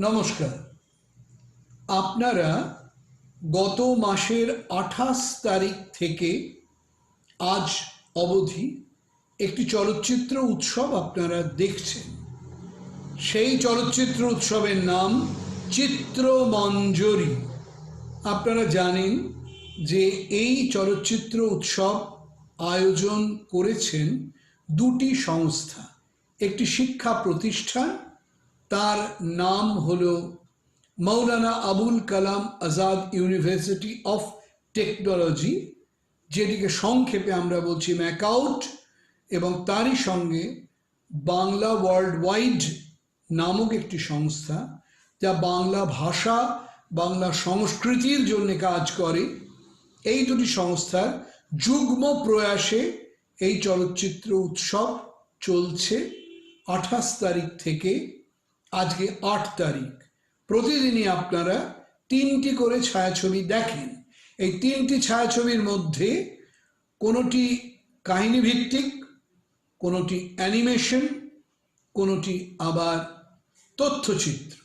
নমস্কার। আপনারা গত মাসের ২৮ তারিখ থেকে আজ অবধি একটি চলচ্চিত্র উৎসব আপনারা দেখছেন। সেই চলচ্চিত্র উৎসবের নাম চিত্রমঞ্জরি। আপনারা জানেন যে এই চলচ্চিত্র উৎসব আয়োজন করেছেন দুটি সংস্থা। একটি শিক্ষা প্রতিষ্ঠান, তার নাম হলো Maulana Abul Kalam Azad university of technology, যেটিকে সংক্ষেপে আমরা বলছি ম্যাকাউট, এবং তারই সঙ্গে বাংলা ওয়ার্ল্ড ওয়াইড নামক একটি সংস্থা, যা বাংলা ভাষা বাংলা সংস্কৃতির জন্য কাজ করে। এই দুটি সংস্থার যুগ্ম প্রয়াসে এই চলচ্চিত্র উৎসব চলছে ২৮ তারিখ থেকে আজকে ৮ তারিখ। প্রতিদিনই আপনারা ৩টি করে ছায়াছবি দেখেন। এই ৩টি ছায়াছবির মধ্যে কোনোটি কাহিনীভিত্তিক, কোনোটি অ্যানিমেশন, কোনোটি আবার তথ্যচিত্র।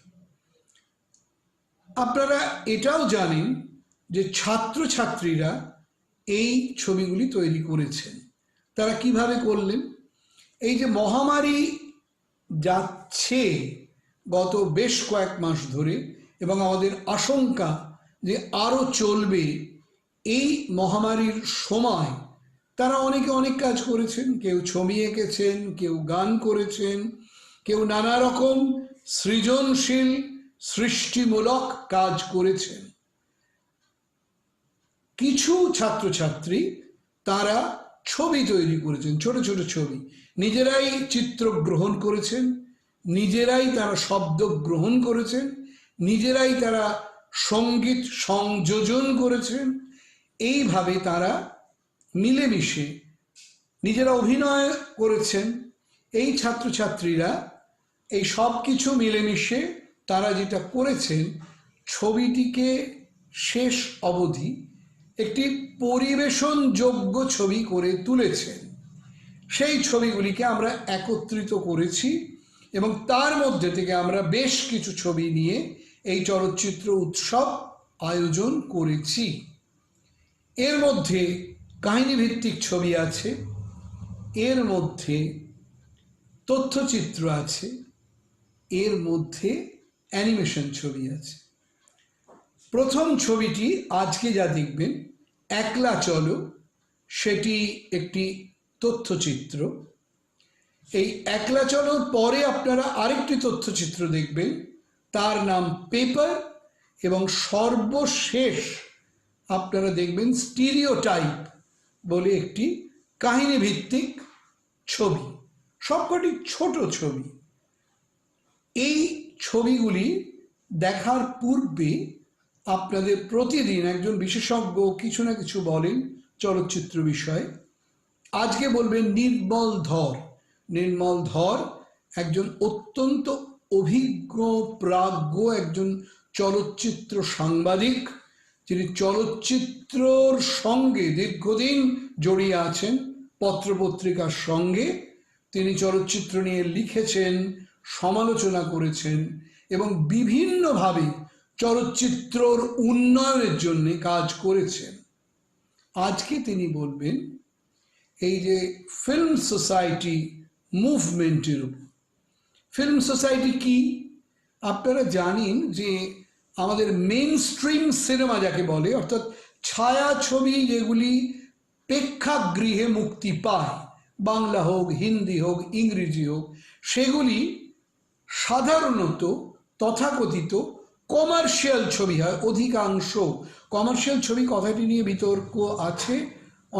আপনারা এটাও জানেন যে ছাত্রছাত্রীরা এই ছবিগুলি তৈরি করেছেন। তারা কিভাবে করলেন? এই যে মহামারী যাচ্ছে গত বেশ কয়েক মাস ধরে, এবং আমাদের আশঙ্কা যে আরও চলবে, এই মহামারীর সময় তারা অনেকে অনেক কাজ করেছেন। কেউ ছবি এঁকেছেন, কেউ গান করেছেন, কেউ নানা রকম সৃজনশীল সৃষ্টিমূলক কাজ করেছেন। কিছু ছাত্রছাত্রী তারা ছবি তৈরি করেছেন, ছোট ছোট ছবি, নিজেরাই চিত্র গ্রহণ করেছেন, নিজেরাই তারা শব্দ গ্রহণ করেছেন, নিজেরাই তারা সঙ্গীত সংযোজন করেছেন। এইভাবে তারা মিলেমিশে নিজেরা অভিনয় করেছেন। এই ছাত্রছাত্রীরা এই সব কিছু মিলেমিশে তারা যেটা করেছেন, ছবিটিকে শেষ অবধি একটি পরিবেশনযোগ্য ছবি করে তুলেছেন। সেই ছবিগুলিকে আমরা একত্রিত করেছি এবং তার মধ্যে থেকে আমরা বেশ কিছু ছবি নিয়ে এই চলচ্চিত্র উৎসব আয়োজন করেছি। এর মধ্যে কাহিনীভিত্তিক ছবি আছে, এর মধ্যে তথ্যচিত্র আছে, এর মধ্যে অ্যানিমেশন ছবি আছে। প্রথম ছবিটি আজকে যা দেখবেন, একলা চলো, সেটি একটি তথ্যচিত্র। এই একলা চলোর পরে আপনারা আরেকটি তথ্যচিত্র দেখবেন, তার নাম পেপার, এবং সর্বশেষ আপনারা দেখবেন স্টিরিওটাইপ বলে একটি কাহিনীভিত্তিক ছবি। সবকটি ছোট ছবি। এই ছবিগুলি দেখার পূর্বে আপনাদের প্রতিদিন একজন বিশেষজ্ঞ কিছু না কিছু বলেন চলচ্চিত্র বিষয়ে। আজকে বলবেন নির্মল ধর। নির্মল ধর একজন অত্যন্ত অভিজ্ঞ প্রাজ্ঞ একজন চলচ্চিত্র সাংবাদিক, যিনি চলচ্চিত্রর সঙ্গে দীর্ঘদিন জড়িয়ে আছেন, পত্রপত্রিকার সঙ্গে। তিনি চলচ্চিত্র নিয়ে লিখেছেন, সমালোচনা করেছেন এবং বিভিন্নভাবে চলচ্চিত্রর উন্নয়নের জন্য কাজ করেছেন। আজকে তিনি বলবেন এই যে ফিল্ম সোসাইটি মুভমেন্টের উপর। ফিল্ম সোসাইটি কি? আপনারা জানেন যে আমাদের মেইন স্ট্রিম সিনেমা যাকে বলে, অর্থাৎ ছায়াছবি যেগুলি প্রেক্ষাগৃহে মুক্তি পায়, বাংলা হোক, হিন্দি হোক, ইংরেজি হোক, সেগুলি সাধারণত তথাকথিত কমার্শিয়াল ছবি হয়। অধিকাংশ কমার্শিয়াল ছবি কথাটি নিয়ে বিতর্ক আছে।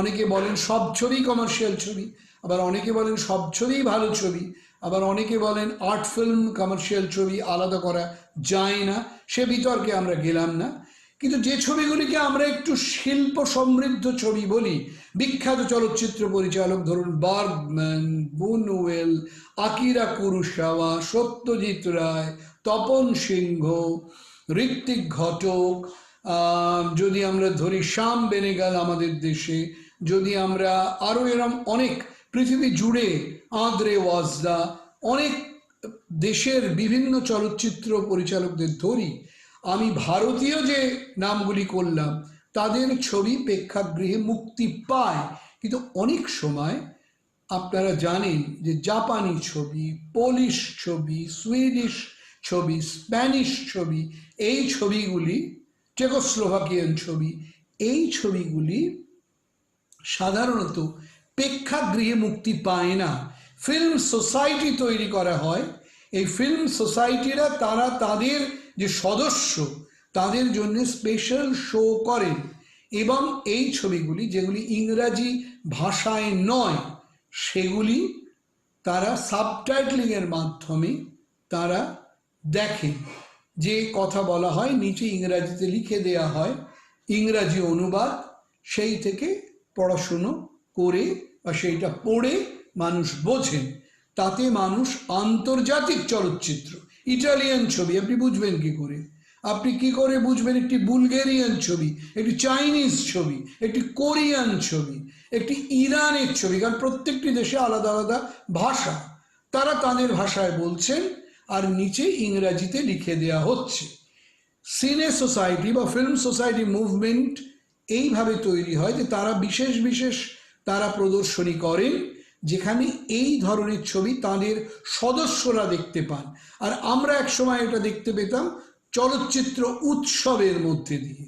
অনেকে বলেন সব ছবি কমার্শিয়াল ছবি, আবার অনেকে বলেন সব ছবিই ভালো ছবি, আবার অনেকে বলেন আর্ট ফিল্ম কমার্শিয়াল ছবি আলাদা করা যায় না। সে বিতর্কে আমরা গেলাম না। কিন্তু যে ছবিগুলিকে আমরা একটু শিল্প সমৃদ্ধ ছবি বলি, বিখ্যাত চলচ্চিত্র পরিচালক ধরুন Bergman, Buñuel, Akira Kurosawa, Satyajit Ray, Tapan সিংহ, ঋত্বিক ঘটক, যদি আমরা ধরি শ্যাম বেনেগাল আমাদের দেশে, যদি আমরা আরও এরম অনেক পৃথিবী জুড়ে আঁদ্রে ওয়াজদা, অনেক দেশের বিভিন্ন চলচ্চিত্র পরিচালকদের ধরি, আমি ভারতীয় যে নামগুলি করলাম তাদের ছবি প্রেক্ষাগৃহে মুক্তি পায়, কিন্তু অনেক সময় আপনারা জানেন যে জাপানি ছবি, পোলিশ ছবি, সুইডিশ ছবি, স্প্যানিশ ছবি, এই ছবিগুলি, চেকোস্লোভাকিয়ান ছবি, এই ছবিগুলি সাধারণত প্রেক্ষাগৃহে মুক্তি পায় না। ফিল্ম সোসাইটি তৈরি করা হয়, এই ফিল্ম সোসাইটিরা তারা তাদের যে সদস্য তাদের জন্য স্পেশাল শো করেন, এবং এই ছবিগুলি যেগুলি ইংরাজি ভাষায় নয় সেগুলি তারা সাবটাইটলিংয়ের মাধ্যমে তারা দেখেন। যে কথা বলা হয় নিচে ইংরাজিতে লিখে দেয়া হয়, ইংরাজি অনুবাদ, সেই থেকে পড়াশুনো করে বা সেইটা পড়ে মানুষ বোঝেন। তাতে মানুষ আন্তর্জাতিক চলচ্চিত্র, ইটালিয়ান ছবি আপনি বুঝবেন কি করে? আপনি কি করে বুঝবেন একটি বুলগেরিয়ান ছবি, একটি চাইনিজ ছবি, একটি কোরিয়ান ছবি, একটি ইরানের ছবি? কারণ প্রত্যেকটি দেশে আলাদা আলাদা ভাষা, তারা তাদের ভাষায় বলছেন আর নিচে ইংরাজিতে লিখে দেয়া হচ্ছে। সিনে সোসাইটি বা ফিল্ম সোসাইটি মুভমেন্ট এইভাবে তৈরি হয় যে তারা বিশেষ বিশেষ তারা প্রদর্শনী করেন যেখানে এই ধরনের ছবি তাদের সদস্যরা দেখতে পান। আর আমরা একসময় এটা দেখতে পেতাম চলচ্চিত্র উৎসবের মধ্যে দিয়ে।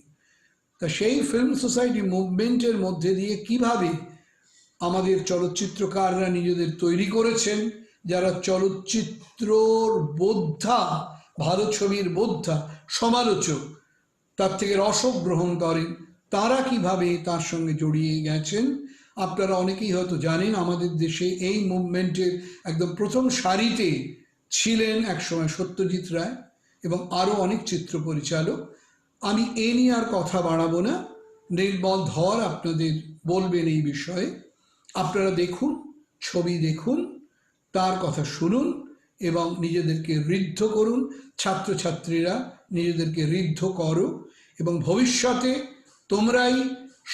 তা সেই ফিল্ম সোসাইটি মুভমেন্টের মধ্যে দিয়ে কিভাবে আমাদের চলচ্চিত্রকাররা নিজেদের তৈরি করেছেন, যারা চলচ্চিত্রর বোদ্ধা, ভালো ছবির বোদ্ধা, সমালোচক, তার থেকে রসদ গ্রহণ করেন, তারা কিভাবে তার সঙ্গে জড়িয়ে গেছেন। আপনারা অনেকেই হয়তো জানেন আমাদের দেশে এই মুভমেন্টের একদম প্রথম সারিতে ছিলেন একসময় সত্যজিৎ রায় এবং আরও অনেক চিত্র পরিচালক। আমি এ নিয়ে আর কথা বাড়াবো না, নির্মল ধর আপনাদের বলবেন এই বিষয়ে। আপনারা দেখুন, ছবি দেখুন, তার কথা শুনুন এবং নিজেদেরকে ঋদ্ধ করুন। ছাত্রছাত্রীরা নিজেদেরকে ঋদ্ধ করো এবং ভবিষ্যতে তোমরাই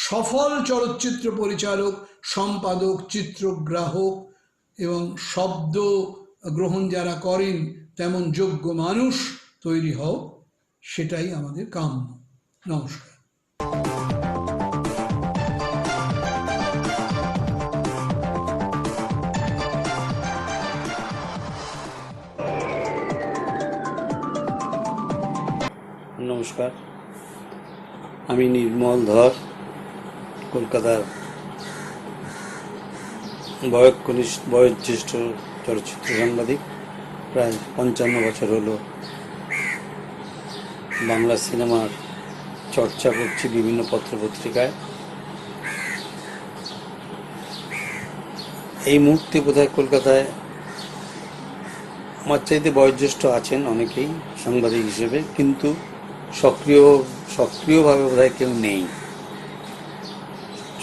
সফল চলচ্চিত্র পরিচালক, সম্পাদক, চিত্রগ্রাহক এবং শব্দ গ্রহণ যারা করেন তেমন যোগ্য মানুষ তৈরি হও, সেটাই আমাদের কাম্য। নমস্কার। নমস্কার, আমি নির্মল ধর, কলকাতার বয়োজ্যেষ্ঠ চলচ্চিত্র সাংবাদিক। প্রায় 55 বছর হলো বাংলা সিনেমার চর্চা করছি বিভিন্ন পত্রপত্রিকায়। এই মুহূর্তে বোধহয় কলকাতায় আমার চাইতে বয়োজ্যেষ্ঠ আছেন অনেকেই সাংবাদিক হিসেবে, কিন্তু সক্রিয়ভাবে বোধহয় কেউ নেই।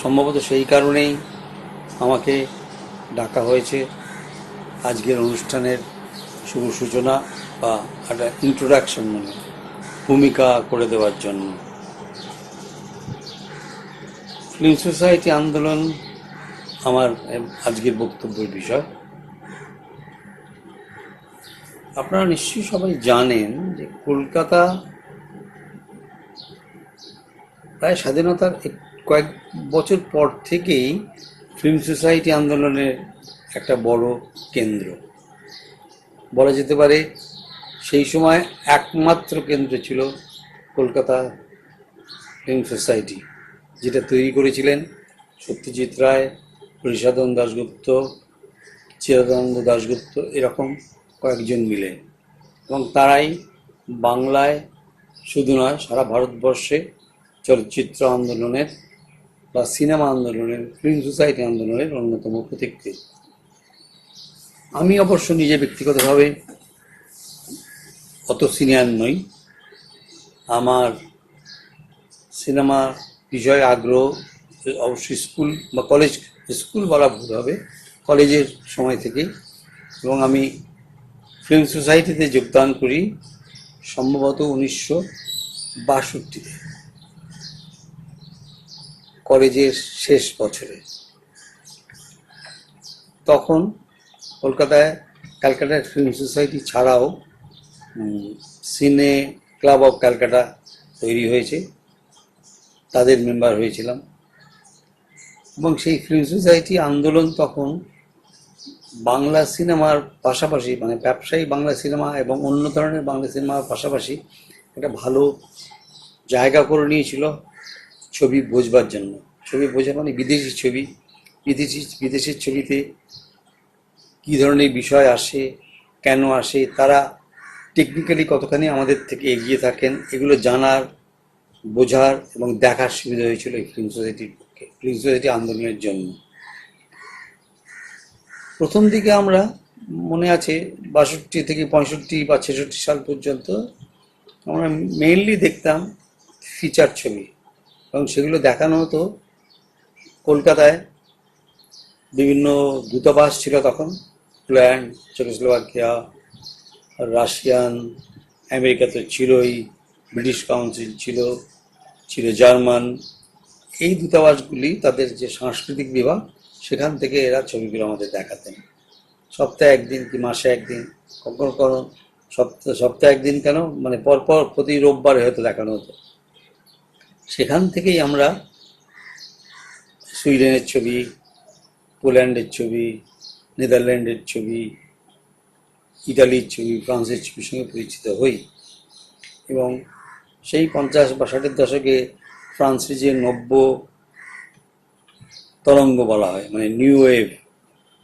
সম্ভবত সেই কারণেই আমাকে ডাকা হয়েছে আজকের অনুষ্ঠানের শুভ সূচনা বা একটা ইন্ট্রোডাকশন, মানে ভূমিকা করে দেওয়ার জন্য। ফিল্ম সোসাইটি আন্দোলন আমার আজকের বক্তব্যের বিষয়। আপনারা নিশ্চয়ই সবাই জানেন যে কলকাতা প্রায় স্বাধীনতার কয়েক বছর পর থেকেই ফিল্ম সোসাইটি আন্দোলনের একটা বড় কেন্দ্র বলা যেতে পারে। সেই সময় একমাত্র কেন্দ্র ছিল কলকাতা ফিল্ম সোসাইটি, যেটা তৈরি করেছিলেন সত্যজিৎ রায়, প্রসাদন দাশগুপ্ত, চিরানন্দ দাশগুপ্ত, এরকম কয়েকজন মিলে। এবং তারাই বাংলায় শুধু নয় সারা ভারতবর্ষে চলচ্চিত্র আন্দোলনের বা সিনেমা আন্দোলনের, ফিল্ম সোসাইটি আন্দোলনের অন্যতম প্রতীকী। আমি অবশ্য নিজে ব্যক্তিগতভাবে অত সিনিয়র নই। আমার সিনেমা বিষয়ে আগ্রহ অবশ্যই স্কুল বা কলেজ, স্কুল বলা ভুল হবে, কলেজের সময় থেকেই। এবং আমি ফিল্ম সোসাইটিতে যোগদান করি সম্ভবত 1962-তে, কলেজের শেষ বছরে। তখন কলকাতায় ক্যালকাটা ফিল্ম সোসাইটি ছাড়াও সিনে ক্লাব অফ ক্যালকাটা তৈরি হয়েছে, তাদের মেম্বার হয়েছিলাম। এবং সেই ফিল্ম সোসাইটি আন্দোলন তখন বাংলা সিনেমার পাশাপাশি, মানে ব্যবসায়ী বাংলা সিনেমা এবং অন্য ধরনের বাংলা সিনেমার পাশাপাশি একটা ভালো জায়গা করে নিয়েছিল ছবি বোঝবার জন্য। ছবি বোঝা মানে বিদেশি ছবি, বিদেশের ছবিতে কী ধরনের বিষয় আসে, কেন আসে, তারা টেকনিক্যালি কতখানি আমাদের থেকে এগিয়ে থাকেন, এগুলো জানার, বোঝার এবং দেখার সুবিধা হয়েছিল এই ফিল্ম সোসাইটির পক্ষে, ফিল্ম সোসাইটি আন্দোলনের জন্য। প্রথম দিকে আমরা, মনে আছে 62 থেকে 65 বা 66 সাল পর্যন্ত আমরা মেইনলি দেখতাম ফিচার ছবি, এবং সেগুলো দেখানো হতো কলকাতায়। বিভিন্ন দূতাবাস ছিল তখন, পোল্যান্ড, চেকোস্লোভাকিয়া, রাশিয়ান, আমেরিকা তো ছিলই, ব্রিটিশ কাউন্সিল ছিল, ছিল জার্মান। এই দূতাবাসগুলি তাদের যে সাংস্কৃতিক বিভাগ, সেখান থেকে এরা ছবিগুলো আমাদের দেখাতেন। সপ্তাহে একদিন কি মাসে একদিন, কখনো কখনো সপ্তাহে একদিন, কেন মানে পরপর প্রতি রোববার হয়তো দেখানো হতো। সেখান থেকেই আমরা সুইডেনের ছবি, পোল্যান্ডের ছবি, নেদারল্যান্ডের ছবি, ইটালির ছবি, ফ্রান্সের ছবির সঙ্গে পরিচিত হই। এবং সেই 50 বা 60-এর দশকে ফ্রান্সে যে নব্য তরঙ্গ বলা হয়, মানে নিউ ওয়েভ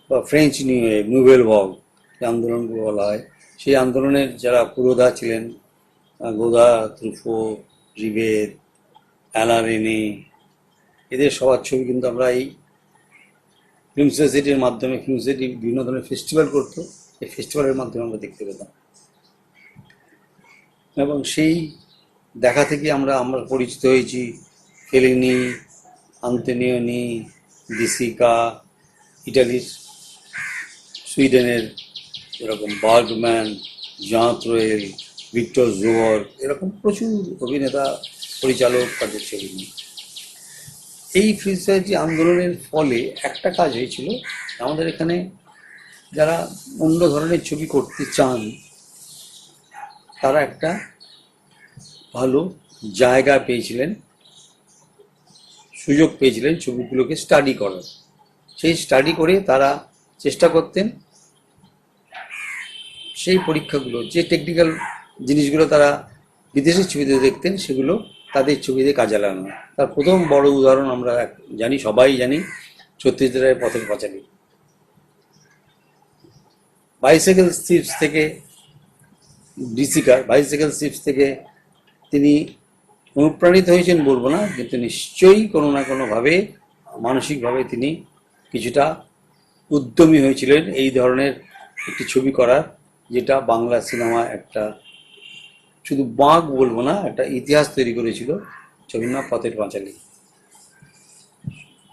বা ফ্রেঞ্চ নিউ ওয়েভ, নুভেল ভগ যে আন্দোলনকে বলা হয়, সেই আন্দোলনের যারা পুরোধা ছিলেন, গোদা, ত্রুফো, রিবেদ, অ্যালা রেনে, এদের সবার ছবি কিন্তু আমরা এই ফিল্ম সোসাইটির মাধ্যমে, ফিল্ম সোসাইটি বিভিন্ন ধরনের ফেস্টিভ্যাল করতো, এই ফেস্টিভ্যালের মাধ্যমে আমরা দেখতে পেতাম। এবং সেই দেখা থেকে আমরা পরিচিত হয়েছি ফেলিনি, আন্তোনিওনি, দিসিকা, ইটালির, সুইডেনের এরকম বার্গম্যান, জাঁ ত্রোয়েল, ভিক্টর জোয়ার, এরকম প্রচুর অভিনেতা, পরিচালক তাদের ছবি নিয়ে। এই ফিল্ম সোসাইটি আন্দোলনের ফলে একটা কাজ হয়েছিল, আমাদের এখানে যারা অন্য ধরনের ছবি করতে চান, তারা একটা ভালো জায়গা পেয়েছিলেন, সুযোগ পেয়েছিলেন ছবিগুলোকে স্টাডি করার। সেই স্টাডি করে তারা চেষ্টা করতেন সেই পরীক্ষাগুলো, যে টেকনিক্যাল জিনিসগুলো তারা বিদেশের ছবিতে দেখতেন, সেগুলো তাদের ছবিতে কাজে লাগানো। তার প্রথম বড় উদাহরণ আমরা জানি, সবাই জানি, সত্যজিৎ রায়ের পথের পাঁচালী। বাইসাইকেল থিফস থেকে, ডিসিকার বাইসাইকেল থিফস থেকে তিনি অনুপ্রাণিত হয়েছেন বলবো না, কিন্তু নিশ্চয়ই কোনো না কোনোভাবে মানসিকভাবে তিনি কিছুটা উদ্যমী হয়েছিলেন এই ধরনের একটি ছবি করার, যেটা বাংলা সিনেমা একটা, শুধু বাঁক বলবো না, একটা ইতিহাস তৈরি করেছিল। ছবির নাম পথের পাঁচালী।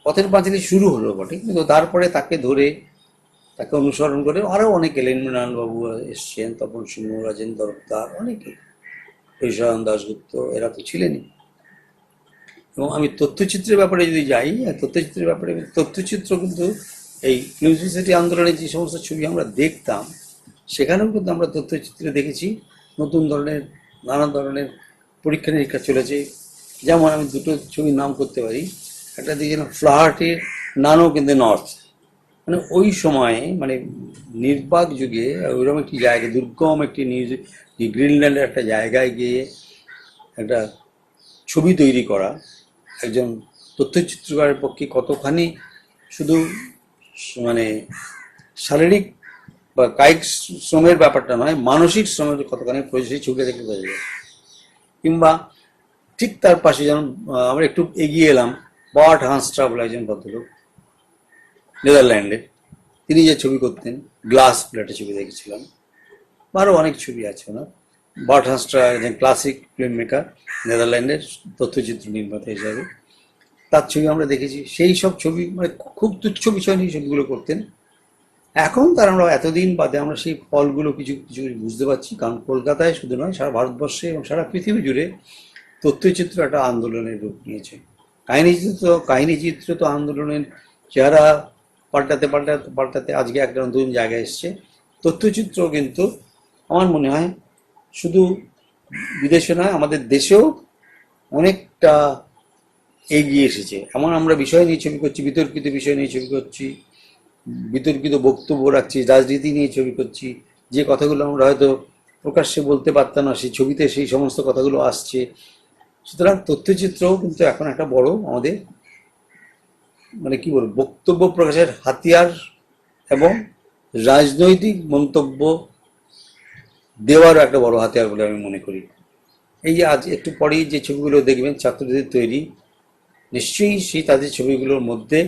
পথের পাঁচালী শুরু হলো বটে, কিন্তু তারপরে তাকে ধরে, তাকে অনুসরণ করে আরও অনেক এলেন। মৃণালবাবু এসছেন, তপন সিংহ, রাজেন্দ্র দত্তার, অনেকে, ঐশ্বরায়ণ দাশগুপ্ত, এরা তো ছিলেনই। এবং আমি তথ্যচিত্রের ব্যাপারে যদি যাই, তথ্যচিত্রের ব্যাপারে, তথ্যচিত্র কিন্তু এই ফিল্ম সোসাইটি আন্দোলনের যে সমস্ত ছবি আমরা দেখতাম, সেখানেও কিন্তু আমরা তথ্যচিত্রে দেখেছি নতুন ধরনের, নানা ধরনের পরীক্ষা নিরীক্ষা চলেছে। যেমন আমি দুটো ছবির নাম করতে পারি। একটা দিয়েছিলাম ফ্লাহার্টের নানো ইন দ্য নর্থ, মানে ওই সময়ে, মানে নির্বাক যুগে ওইরকম একটি জায়গা, দুর্গম একটি গ্রিনল্যান্ডের একটা জায়গায় গিয়ে একটা ছবি তৈরি করা একজন তথ্যচিত্রকারের পক্ষে কতখানি শুধু মানে শারীরিক বা কায়িক শ্রমের ব্যাপারটা নয়, মানসিক শ্রমের কতখানি প্রয়োজন, সেই ছবিটা দেখতে বোঝা যায়। কিংবা ঠিক তার পাশে যেমন আমরা একটু এগিয়ে এলাম, বার্ট হান্সট্রা বলে একজন ভদ্রলোক, নেদারল্যান্ডে, তিনি যে ছবি করতেন, গ্লাস বলে একটা ছবি দেখেছিলাম, আরও অনেক ছবি আছে ওনার। বার্ট হান্সট্রা একজন ক্লাসিক ফিল্ম মেকার, নেদারল্যান্ডের তথ্যচিত্র নির্মাতা হিসাবে, তার ছবি আমরা দেখেছি। সেই সব ছবি মানে খুব তুচ্ছ বিষয় নিয়ে ছবিগুলো করতেন। এখন তার আমরা এতদিন বাদে আমরা সেই ফলগুলো কিছু কিছু বুঝতে পারছি, কারণ কলকাতায় শুধু নয়, সারা ভারতবর্ষে এবং সারা পৃথিবী জুড়ে তথ্যচিত্র একটা আন্দোলনের রূপ নিয়েছে। কাহিনীচিত্র তো আন্দোলনের চেহারা পাল্টাতে পাল্টাতে পাল্টাতে আজকে একটা নতুন জায়গায় এসছে। তথ্যচিত্র কিন্তু আমার মনে হয় শুধু বিদেশে নয়, আমাদের দেশেও অনেকটা এগিয়ে এসেছে। এমন আমরা বিষয় নিয়ে ছবি করছি, বিতর্কিত বিষয় নিয়ে ছবি করছি, বিতর্কিত বক্তব্য রাখছি, রাজনীতি নিয়ে ছবি করছি, যে কথাগুলো আমরা হয়তো প্রকাশ্যে বলতে পারতাম না, সেই ছবিতে সেই সমস্ত কথাগুলো আসছে। সুতরাং তথ্যচিত্রও কিন্তু এখন একটা বড় আমাদের মানে কি বলবো বক্তব্য প্রকাশের হাতিয়ার এবং রাজনৈতিক মন্তব্য দেওয়ারও একটা বড় হাতিয়ার বলে আমি মনে করি। এই যে আজ একটু পরেই যে ছবিগুলো দেখবেন ছাত্রদের তৈরি, নিশ্চয়ই সেই তাদের ছবিগুলোর মধ্যে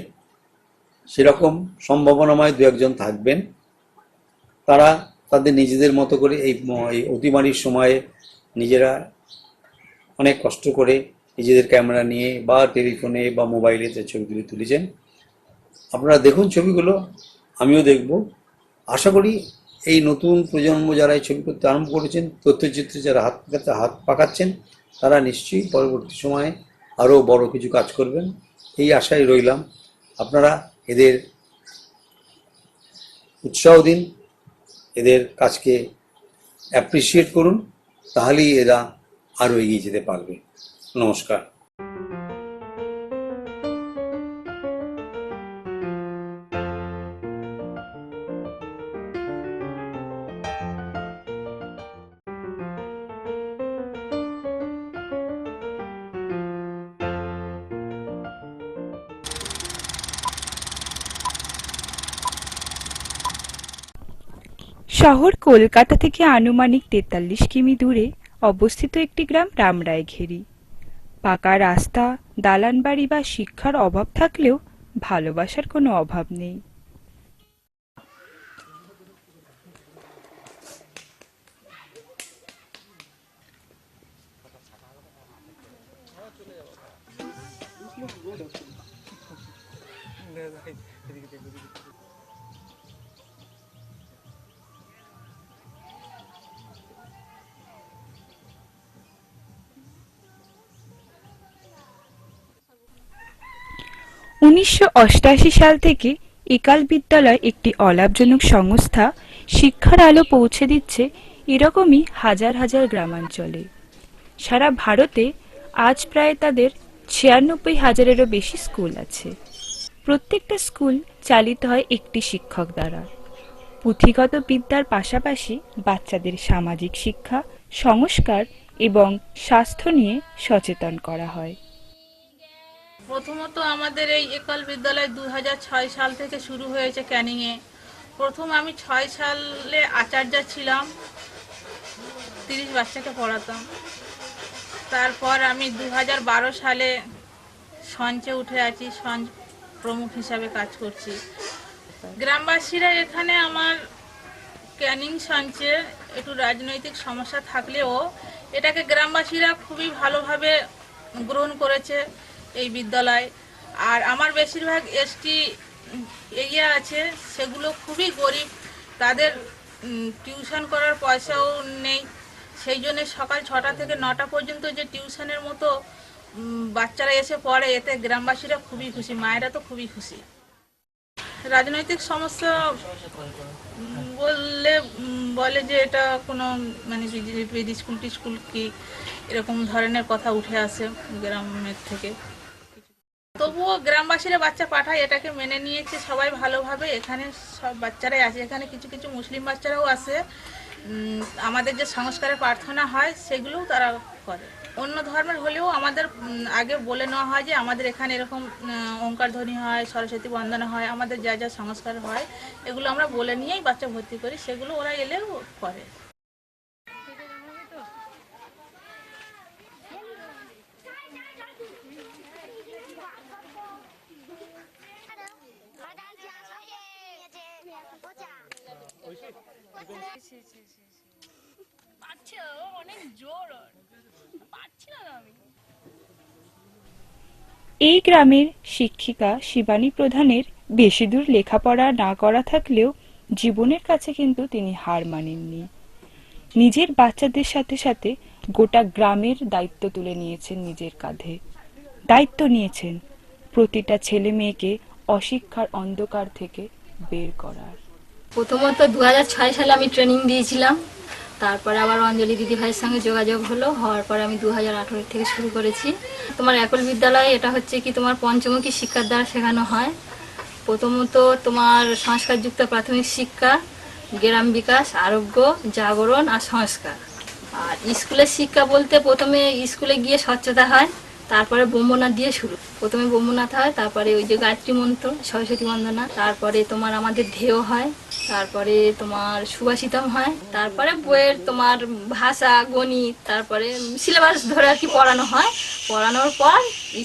সেরকম সম্ভাবনাময় দু একজন থাকবেন, তারা তাদের নিজেদের মতো করে এই অতিমারির সময়ে নিজেরা অনেক কষ্ট করে নিজেদের ক্যামেরা নিয়ে বা টেলিফোনে বা মোবাইলে যে ছবিগুলি তুলেছেন। আপনারা দেখুন ছবিগুলো, আমিও দেখব। আশা করি এই নতুন প্রজন্ম যারা এই ছবি করতে আরম্ভ করেছেন, তথ্যচিত্রে যারা হাত পাকাচ্ছেন, তারা নিশ্চয়ই পরবর্তী সময়ে আরও বড় কিছু কাজ করবেন, এই আশায় রইলাম। আপনারা এদের উৎসাহ দিন, এদের কাজকে অ্যাপ্রিসিয়েট করুন, তাহলেই এরা আরও এগিয়ে যেতে পারবে। নমস্কার। শহর কলকাতা থেকে আনুমানিক ৪৩ কিমি দূরে অবস্থিত একটি গ্রাম রামরায়ঘেরি। পাকা রাস্তা, দালান বাড়ি বা শিক্ষার অভাব থাকলেও ভালোবাসার কোনো অভাব নেই। ঊনিশশো সাল থেকে একাল বিদ্যালয় একটি অলাভজনক সংস্থা শিক্ষার আলো পৌঁছে দিচ্ছে এরকমই হাজার হাজার গ্রামাঞ্চলে। সারা ভারতে আজ প্রায় তাদের ৯৬,০০০-এরও বেশি স্কুল আছে। প্রত্যেকটা স্কুল চালিত হয় একটি শিক্ষক দ্বারা। পুঁথিগত বিদ্যার পাশাপাশি বাচ্চাদের সামাজিক শিক্ষা, সংস্কার এবং স্বাস্থ্য নিয়ে সচেতন করা হয়। প্রথমত আমাদের এই একল বিদ্যালয় ২০০৬ সাল থেকে শুরু হয়েছে ক্যানিংয়ে। প্রথম আমি ৬ সালে আচার্য ছিলাম, ৩০ বাচ্চাকে পড়াতাম। তারপর আমি ২০১২ সালে সঞ্চে উঠে আছি, সঞ্চ প্রমুখ হিসাবে কাজ করছি। গ্রামবাসীরা এখানে আমার ক্যানিং সঞ্চে একটু রাজনৈতিক সমস্যা থাকলেও এটাকে গ্রামবাসীরা খুবই ভালোভাবে গ্রহণ করেছে এই বিদ্যালয়। আর আমার বেশিরভাগ এসটি এরিয়া আছে, সেগুলো খুবই গরিব, তাদের টিউশন করার পয়সাও নেই। সেই জন্য সকাল ৬টা থেকে ৯টা পর্যন্ত যে টিউশনের মতো বাচ্চারা এসে পড়ে, এতে গ্রামবাসীরা খুবই খুশি, মায়েরা তো খুবই খুশি। রাজনৈতিক সমস্যা বলে যে এটা কোনো মানে বিধি স্কুল টিস্কুল কি এরকম ধরনের কথা উঠে আসে গ্রামের থেকে। তবুও গ্রামবাসীরা বাচ্চা পাঠায়, এটাকে মেনে নিয়েছে সবাই ভালোভাবে। এখানে সব বাচ্চারাই আছে, এখানে কিছু কিছু মুসলিম বাচ্চারাও আসে। আমাদের যে সংস্কারের প্রার্থনা হয় সেগুলোও তারা করে। অন্য ধর্মের হলেও আমাদের আগে বলে নেওয়া হয় যে আমাদের এখানে এরকম ওঙ্কার ধ্বনি হয়, সরস্বতী বন্দনা হয়, আমাদের যা যা সংস্কার হয় এগুলো আমরা বলে নিয়েই বাচ্চা ভর্তি করি, সেগুলো ওরা এলেও করে। এই গ্রামের শিক্ষিকা শিবানী প্রধানের বেশি দূর লেখাপড়া না করা থাকলেও জীবনের কাছে কিন্তু তিনি হার মানেননি। নিজের বাচ্চাদের সাথে সাথে গোটা গ্রামের দায়িত্ব তুলে নিয়েছেন নিজের কাঁধে। দায়িত্ব নিয়েছেন প্রতিটা ছেলে মেয়েকে অশিক্ষার অন্ধকার থেকে বের করার। প্রথমত 2006 সালে আমি ট্রেনিং দিয়েছিলাম, তারপরে আবার অঞ্জলি দিদি ভাইয়ের সঙ্গে যোগাযোগ হওয়ার পরে আমি 2018 থেকে শুরু করেছি। তোমার একল বিদ্যালয় এটা হচ্ছে কি তোমার পঞ্চমুখী শিক্ষার দ্বারা শেখানো হয়। প্রথমত তোমার সংস্কারযুক্ত প্রাথমিক শিক্ষা, গ্রাম বিকাশ, আরোগ্য, জাগরণ আর সংস্কার। আর স্কুলের শিক্ষা বলতে প্রথমে স্কুলে গিয়ে স্বচ্ছতা হয়, তারপরে ব্রহ্মনাথ দিয়ে শুরু। প্রথমে ব্রহ্মনাথ হয়, তারপরে ওই যে গায়ত্রী মন্ত্র, সরস্বতী বন্দনা, তারপরে তোমার আমাদের ধ্যেয় হয়, তারপরে তোমার সুভাষিতম হয়, তারপরে বইয়ের তোমার ভাষা, গণিত, তারপরে সিলেবাস ধরে আর কি পড়ানো হয়। পড়ানোর পর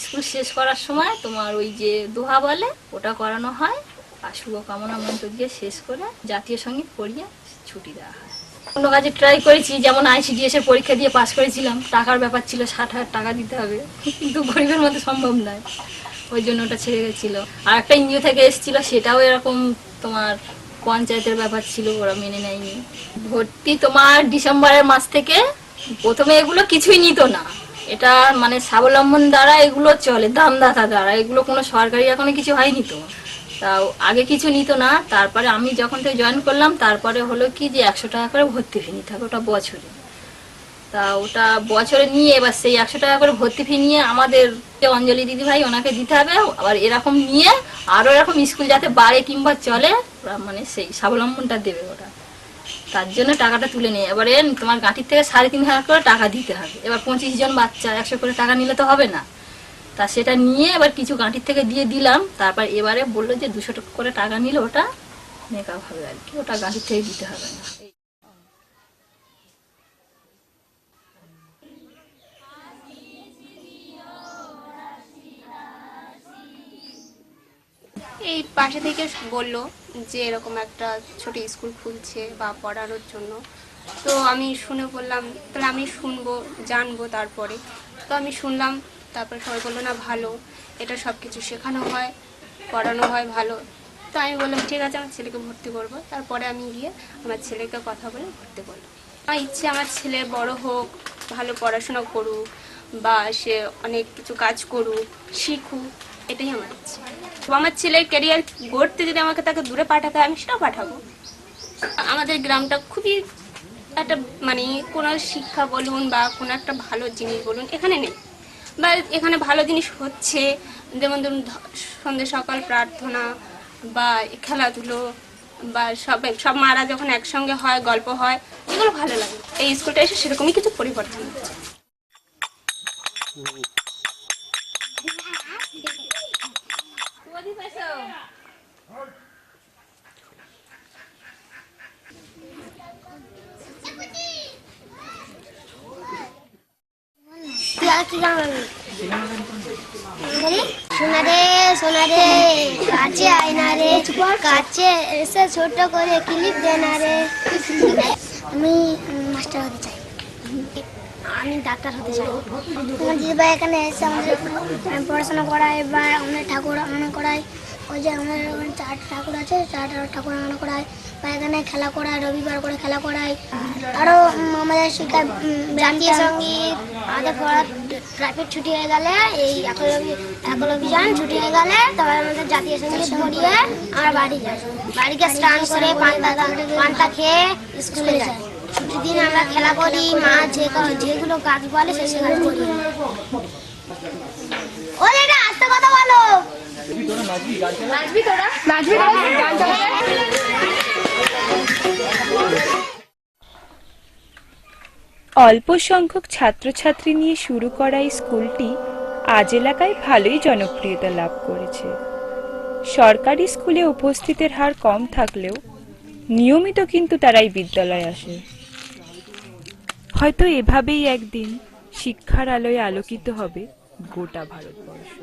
স্কুল শেষ করার সময় তোমার ওই যে দোহা বলে ওটা করানো হয়, আর শুভকামনা মন্ত্র দিয়ে শেষ করে জাতীয় সঙ্গীত পড়িয়ে ছুটি দেওয়া হয়। অন্য কাজে ট্রাই করেছি, যেমন ICDS এর পরীক্ষা দিয়ে পাশ করেছিলাম। টাকার ব্যাপার ছিল, 60,000 টাকা দিতে হবে, কিন্তু গরিবের মধ্যে সম্ভব নয়, ওই জন্য ওটা ছেড়ে গেছিল। আর একটা NGO থেকে এসেছিল, সেটাও এরকম তোমার পঞ্চায়েতের ব্যাপার ছিল, ওরা মেনে নেয়নি। ভর্তি তোমার ডিসেম্বরের মাস থেকে। প্রথমে এগুলো কিছুই নিত না, এটা মানে স্বাবলম্বন দ্বারা এগুলো চলে, দামদাতা দ্বারা, এগুলো কোনো সরকারি এখনো কিছু হয়নি তো। তাও আগে কিছু নিত না, তারপরে আমি যখন থেকে জয়েন করলাম তারপরে হলো কি যে 100 টাকা করে ভর্তি ফি নিতে হবে, ওটা বছরে। তা ওটা বছরে নিয়ে এবার সেই 100 টাকা করে ভর্তি ফি নিয়ে আমাদের যে অঞ্জলি দিদি ভাই ওনাকে দিতে হবে। আবার এরকম নিয়ে আরও এরকম স্কুল যাতে বাড়ে কিংবা চলে, ওরা মানে সেই স্বাবলম্বনটা দেবে ওরা, তার জন্য টাকাটা তুলে নেয়। এবারে তোমার গাঁটির থেকে 3,500 করে টাকা দিতে হবে। এবার 25 জন বাচ্চা 100 করে টাকা নিলে তো হবে না, তা সেটা নিয়ে এবার কিছু গাঁটির থেকে দিয়ে দিলাম। তারপর এবারে বললো যে 200 টাকা করে টাকা নিলে ওটা মেকআপ হবে আর কি, ওটা গাঁটির থেকে দিতে হবে না। এই পাশে থেকে বলল যে এরকম একটা ছোট স্কুল খুলছে বা পড়ানোর জন্য। তো আমি শুনে বললাম তাহলে আমি শুনবো, জানবো। তারপরে তো আমি শুনলাম, তারপরে সবাই বললো না ভালো, এটা সব কিছু শেখানো হয়, পড়ানো হয় ভালো। তো আমি বললাম ঠিক আছে, আমার ছেলেকে ভর্তি করবো। তারপরে আমি গিয়ে আমার ছেলেকে কথা বলে ভর্তি করলাম। আমার ইচ্ছে আমার ছেলে বড় হোক, ভালো পড়াশোনা করুক, বা সে অনেক কিছু কাজ করুক, শিখুক, এটাই আমার ইচ্ছে। আমার ছেলের ক্যারিয়ার গড়তে যদি আমাকে তাকে দূরে পাঠাতে হয়, আমি সেটাও পাঠাবো। আমাদের গ্রামটা খুবই একটা মানে কোনো শিক্ষা বলুন বা কোনো একটা ভালো জিনিস বলুন এখানে নেই, বা এখানে ভালো জিনিস হচ্ছে, যেমন ধরুন সন্ধ্যে সকাল প্রার্থনা বা খেলাধুলো, বা সব মারা যখন একসঙ্গে হয়, গল্প হয়, এগুলো ভালো লাগে। এই স্কুলটা এসে সেরকমই কিছু পরিবর্তন হচ্ছে। সোনা রে সোনা রে, কাছে আয়না রে, কাছে এসে ছোট করে ক্লিপ দেনা রে। আমি মাস্টার হতে চাই, আমি ডাক্তার হতে চাই। তোমার দিদিভাই এখানে এসে আমাদের পড়াশোনা করায় বা আমাদের ঠাকুর আনা করায়। ওই যে আমাদের ওখানে 4 ঠাকুর আছে, 4 ঠাকুর আনা করায়, বা এখানে খেলা করায়, রবিবার করে খেলা করায়। আরও আমাদের শিক্ষার জাতীয় সঙ্গীত, আমাদের পড়া ট্রাফিক ছুটি হয়ে গেলে, এই একল অভিযান ছুটি হয়ে গেলে তবে আমাদের জাতীয় সঙ্গীত পড়িয়ে আমরা বাড়ি যাই। বাড়িকে স্নান করে পান্তা খেয়ে স্কুলে যাই। ছুটির দিন আমরা খেলা করি, মা যেগুলো কাজ বলে সেই কাজ করি। ওই এটা আস্তে কথা বলো। নাচবি তোরা? অল্প সংখ্যক ছাত্রছাত্রী নিয়ে শুরু করা এই স্কুলটি আজ এলাকায় ভালোই জনপ্রিয়তা লাভ করেছে। সরকারি স্কুলে উপস্থিতের হার কম থাকলেও নিয়মিত কিন্তু তারাই বিদ্যালয়ে আসে। হয়তো এভাবেই একদিন শিক্ষার আলোয় আলোকিত হবে গোটা ভারতবর্ষ।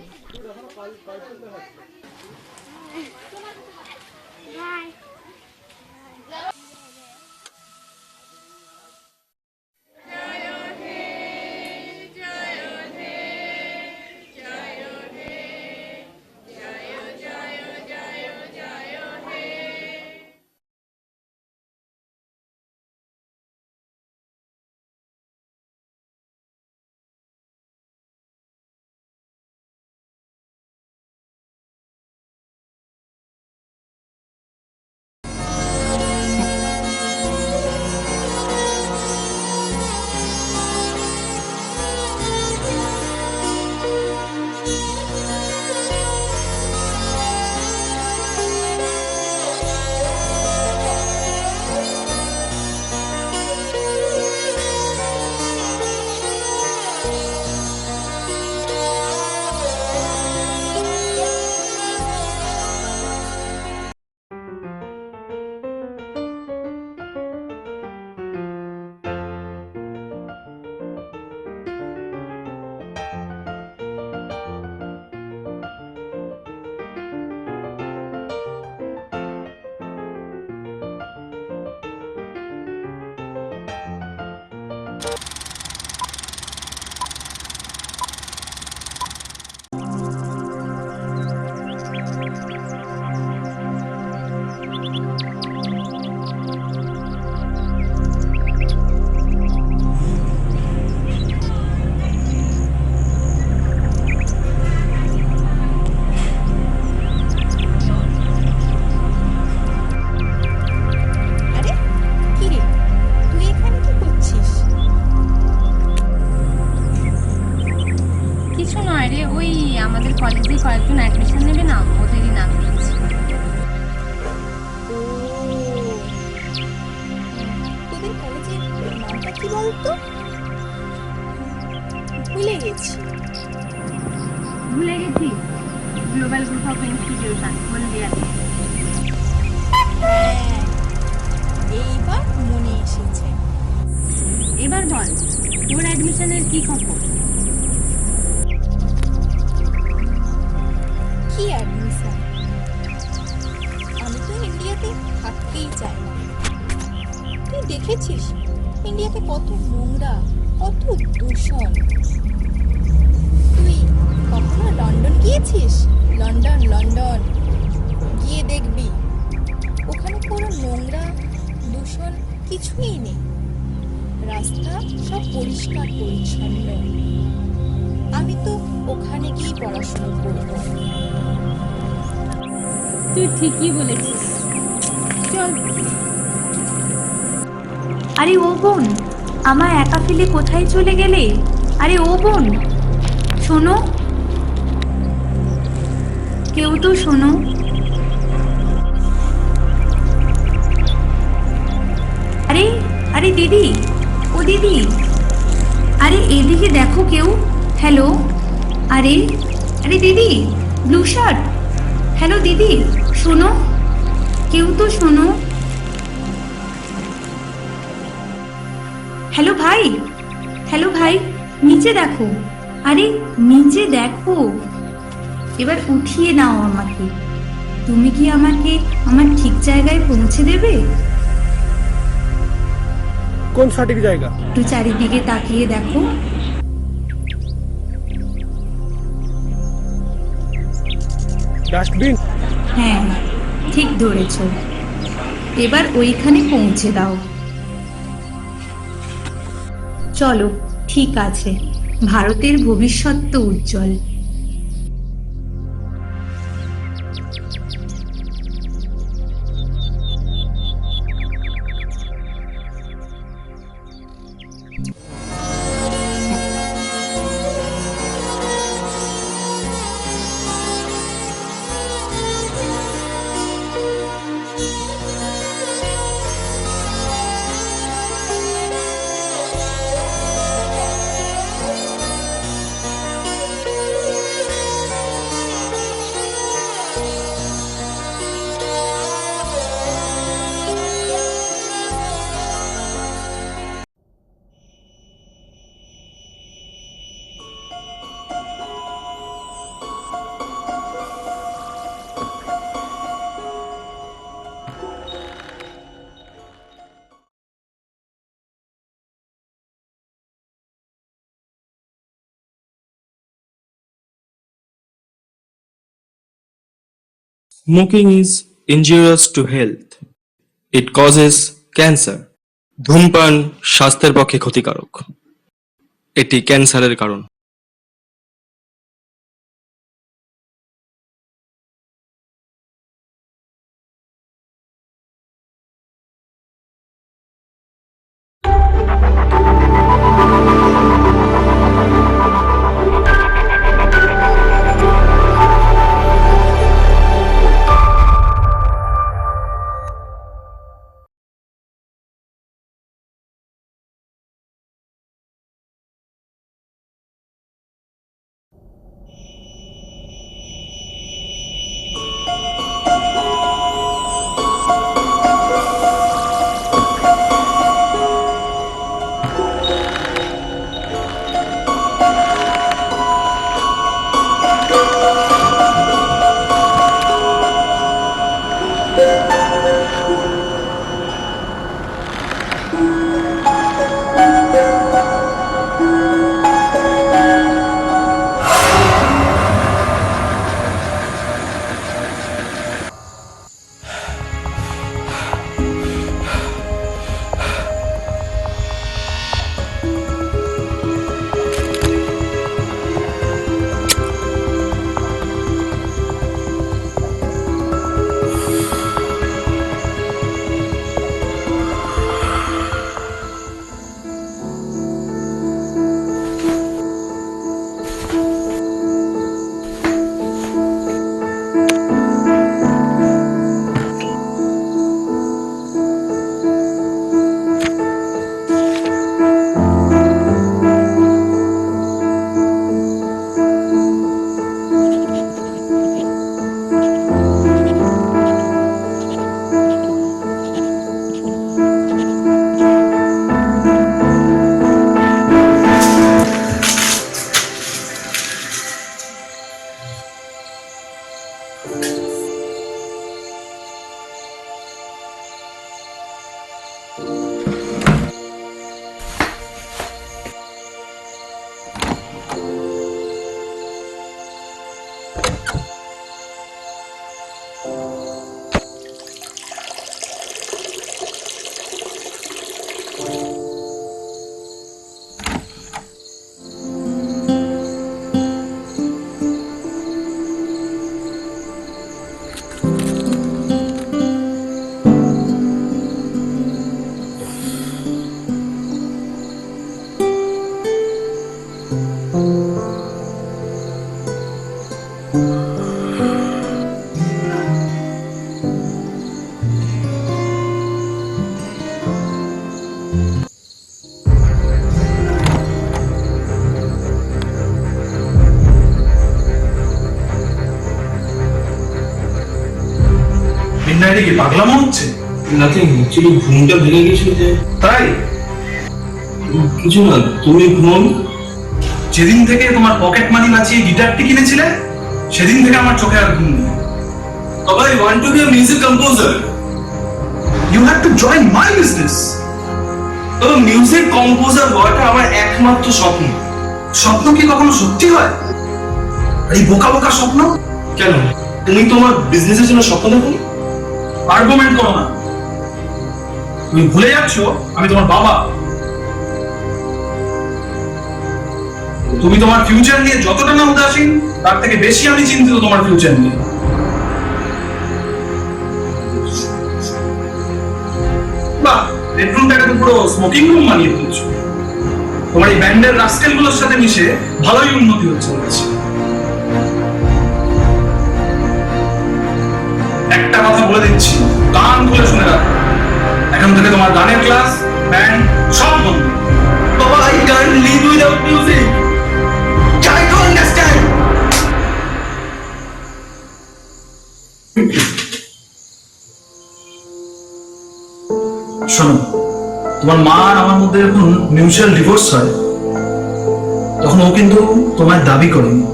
অ্যাডমিশন নেবে না, ওদেরই নাম দিয়েছি। তোদের কলেজের নামটা কি বলতো? ভুলে গেছি। ভুলে গেছি, গ্লোবাল গ্রুপ অফ ইনস্টিটিউশন, হলদিয়া। হ্যাঁ, এইবার মনে এসেছে। এবার বল, তোর অ্যাডমিশনের কি খবর? কি অ্যাডমিশন? আমি তো ইন্ডিয়াতে থাকতেই চাই না। তুই দেখেছিস ইন্ডিয়াতে কত নোংরা, কত দূষণ। তুই কখনো লন্ডন গিয়েছিস? লন্ডন লন্ডন গিয়ে দেখবি ওখানে কোনো নোংরা দূষণ কিছুই নেই। রাস্তা সব পরিষ্কার পরিচ্ছন্ন। আমি তো ওখানে গিয়ে পড়াশোনা করব। তুই ঠিকই বলেছিস, চল। আরে ও বোন, আমার একা ফেলে কোথায় চলে গেলে? আরে ও বোন, শোনো, কেউ তো শোনো। আরে আরে দিদি, ও দিদি, আরে এদিকে দেখো কেউ। হ্যালো, আরে আরে দিদি, ব্লু শার্ট। হ্যালো দিদি, শোনো, কেউ তো শোনো। হ্যালো ভাই, হ্যালো ভাই, নিচে দেখো। আরে নিচে দেখো, এবার উঠিয়ে নাও আমাকে। তুমি কি আমাকে আমার ঠিক জায়গায় পৌঁছে দেবে? কোন সঠিক জায়গা? একটু চারিদিকে তাকিয়ে দেখো। ডাস্টবিন? হ্যাঁ, ঠিক ধরেছ। এবার ওইখানে পৌঁছে দাও। চলো, ঠিক আছে। ভারতের ভবিষ্যৎ তো উজ্জ্বল। Smoking is injurious to health. It causes cancer. ধূমপান স্বাস্থ্যের পক্ষে ক্ষতিকারক। এটি ক্যান্সারের কারণ। মিডনাইটে কি পাগলামো হচ্ছে? নাথিং, অ্যাকচুয়ালি ঘুমটা ভেঙে গেছিল যে। তাই? কিছু না, তুমি ঘুমাও। যেদিন থেকে তোমার পকেট মানি বাঁচিয়ে গিটারটি কিনেছিলে সেদিন থেকে আমার চোখে আর ঘুম নেই। বাবা, I want to be a music composer. You have to join my business. বাবা, মিউজিক কম্পোজার হওয়াটা আমার একমাত্র স্বপ্ন। স্বপ্ন কি কখনো সত্যি হয়? এই বোকা বোকা স্বপ্ন। কেন, তুমি তোমার বিজনেসের জন্য স্বপ্ন দেখো? আর্গুমেন্ট করো না। তুমি ভুলে যাচ্ছ আমি তোমার বাবা। তুমি তোমার ফিউচার নিয়ে যতটা না উদাসীন তার থেকে বেশি আমি চিন্তিত তোমার ফিউচার নিয়ে। বাহ, বেডরুমটাকে তো পুরো স্মোকিং রুম বানিয়ে ফেলছো। তোমার এই ব্যান্ডের রাস্কেল গুলোর সাথে মিশে ভালোই উন্নতি হচ্ছে বলছি। একটা কথা বলে দিচ্ছি, কান খুলে শুনে রাখো, এখন থেকে তোমার গানের ক্লাস, ব্যান্ড সব বন্ধ। বাবা, I can't live without music. Try to understand. শোনো, তোমার মা আর আমার মধ্যে যখন মিউচুয়াল ডিভোর্স হয় তখন ও কিন্তু তোমায় দাবি করেনি।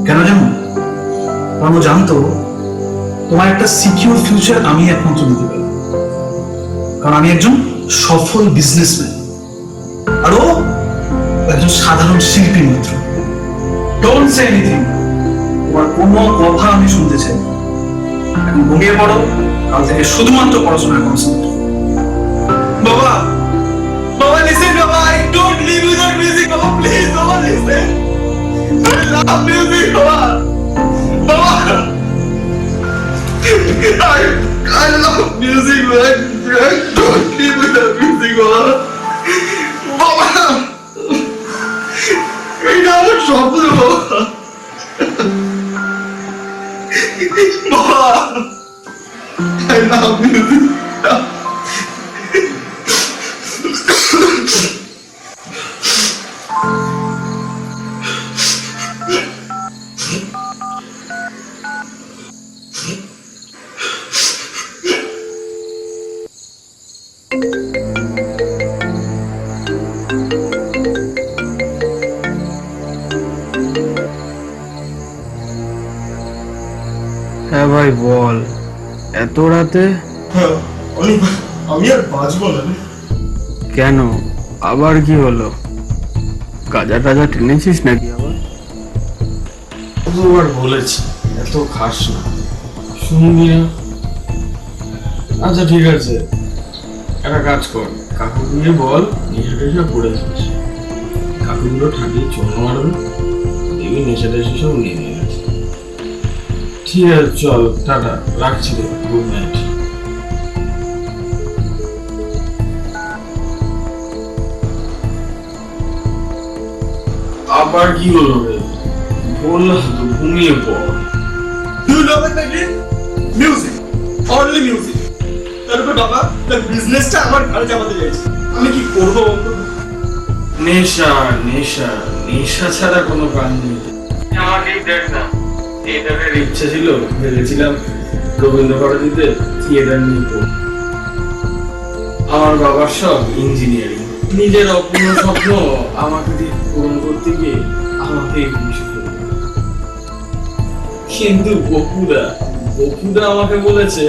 কেন জানো? কারণ ও জানতো তোমার একটা সিকিউর ফিউচার আমি একমাত্র দিতে পারি, কারণ আমি একজন সফল বিজনেসম্যান আর ও একজন সাধারণ শিল্পী মাত্র। Don't say anything. তোমার কোনো কথা আমি শুনতে চাই না। এখন ঘুমিয়ে পড়ো, কাল থেকে শুধুমাত্র পড়াশোনায় কনসেন্ট্রেট। বাবা, বাবা, listen, বাবা, I don't live without music. বাবা, please, বাবা, listen. I love music, বাবা। বাবা, I love music, man. I don't live without music, বাবা। বাবা, এটা আমার স্বপ্ন, বাবা। বাবা, I love music. হ্যাঁ ভাই বল, এত রাতে? আমি আর বাঁচবো না। কেন, আবার কি হলো? গাজা টাজা টেনেছিস নাকি আবার? দুবার বলেছি এত খাস না, শুনবি না। আচ্ছা ঠিক আছে, একটা কাজ কর, কাকু দিয়ে বল নেশা টেশা করে যাস। কাকুগুলো ঠাকিয়ে চল মারবে, দেখবি নেশা টেশা সব নিয়ে নিয়ে গেছে। ঠিক আছে, চল, টাটা, রাখছি রে, গুড নাইট। আবার কি হলো রে? বললাম তো ঘুমিয়ে পড়। You love it again? Music. Only music. তারপর বাবা, তার বিজনেসটা আমার ঘাড়ে চাপাতে চাইছে। আমি কি করব বলতো? নেশা নেশা নেশা ছাড়া কোনো কাজ নেই। আমাকেই দেখ না, থিয়েটারের ইচ্ছা ছিল, ভেবেছিলাম রবীন্দ্র ভারতীতে থিয়েটার নিয়ে পড়ব। আমার বাবার সব ইঞ্জিনিয়ারিং, নিজের অপূর্ণ স্বপ্ন আমাকে দিয়ে পূরণ করতে গিয়ে আমাকেই ভুষিত। কিন্তু বকুদা আমাকে বলেছে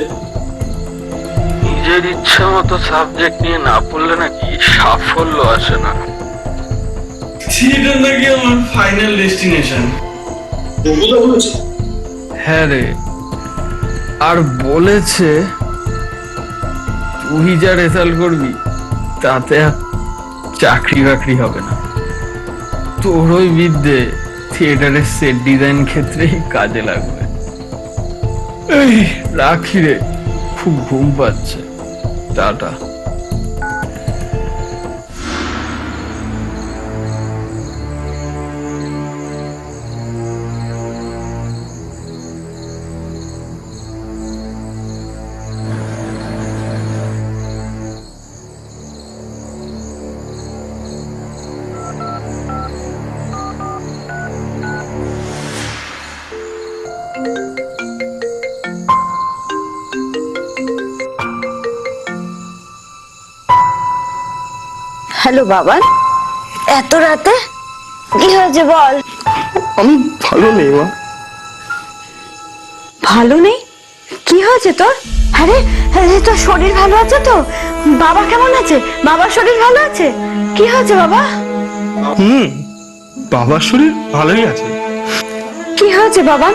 নিজের ইচ্ছা মতো সাবজেক্ট নিয়ে না পড়লে নাকি সাফল্য আসে না। থিয়েটার নাকি আমার ফাইনাল ডেস্টিনেশন। বকুদা বলেছে? হ্যাঁ রে, আর বলেছে তুই যা রেজাল্ট করবি তাতে আর চাকরি বাকরি হবে না, তোর ওই বিদ্যে থিয়েটারের সেট ডিজাইন ক্ষেত্রেই কাজে লাগবে। এই রাখি রে, খুব ঘুম পাচ্ছে, টাটা। হ্যালো বাবা, এত রাতে কি হয়েছে বল? আমি ভালো নেই মা। ভালো নেই? কি হয়েছে তোর? আরে আরে, তোর শরীর ভালো আছে তো? বাবা কেমন আছে? বাবার শরীর ভালো আছে? কি হয়েছে বাবা? বাবার শরীর ভালোই আছে। কি হয়েছে বাবা?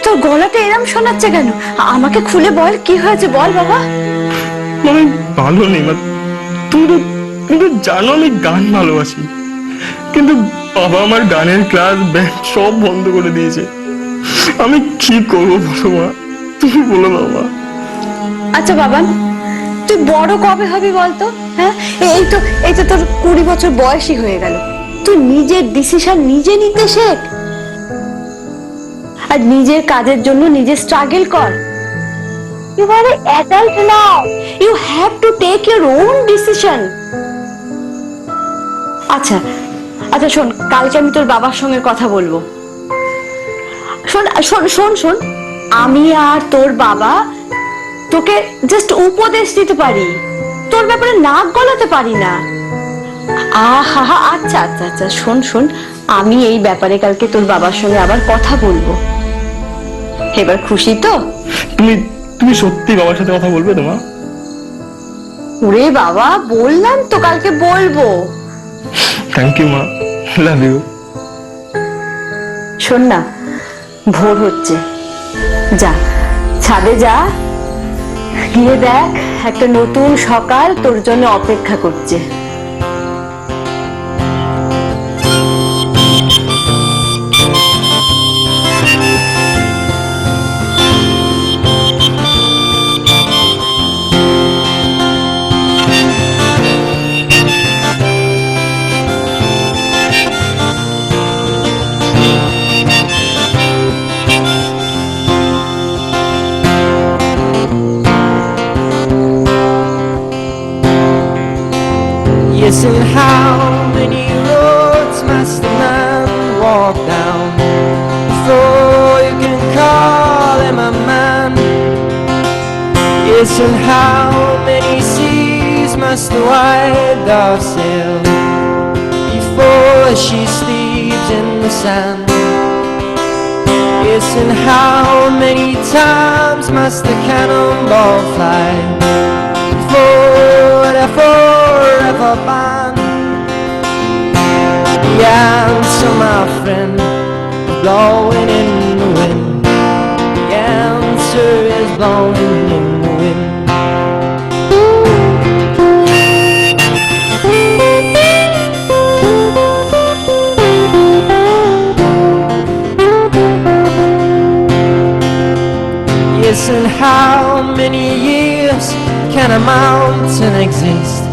তোর গলাটা এরম শোনাচ্ছে কেন? আমাকে খুলে বল, কি হয়েছে বল বাবা। আমি ভালো নেই মা। তুমি তো জানো আমি গান ভালোবাসি, কিন্তু বাবা আমার গানের ক্লাস ব্যান্ড সব বন্ধ করে দিয়েছে। আমি কি করবো বলো মা, তুমি বলো বাবা। আচ্ছা বাবা, তুই বড় কবে হবি বলতো? হ্যাঁ, এই তো তোর 20 বছর বয়সই হয়ে গেল। তুই নিজের ডিসিশন নিজে নিতে শেখ, আর নিজের কাজের জন্য নিজে স্ট্রাগল কর। You are an adult now. You have to take your own decision. আচ্ছা আচ্ছা শোন, কালকে আমি তোর বাবার সঙ্গে কথা বলবো। শোন শোন শোন শোন, আমি আর তোর বাবা তোকে জাস্ট উপদেশ দিতে পারি, তোর ব্যাপারে নাক গলাতে পারি না। আহা, আচ্ছা আচ্ছা আচ্ছা, শোন শোন, আমি এই ব্যাপারে কালকে তোর বাবার সঙ্গে আবার কথা বলবো। এবার খুশি তো? তুমি সত্যি বাবার সাথে কথা বলবে তো মা? ওরে বাবা, বললাম তো কালকে বলবো। থ্যাংক ইউ মা, লাভ ইউ। শোন না, ভোর হচ্ছে, যা ছাদে যা, গিয়ে দেখ একটা নতুন সকাল তোর জন্য অপেক্ষা করছে। Yes, and how many roads must a man walk down before you can call him a man? Yes, and how many seas must the white dove sail before she sleeps in the sand? Yes, and how many times must the cannonball fly before the forever band? The answer, my friend, is blowing in the wind. The answer is blowing in the wind. Yes, and how many years can a mountain exist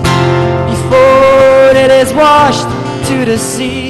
before it is washed to the sea?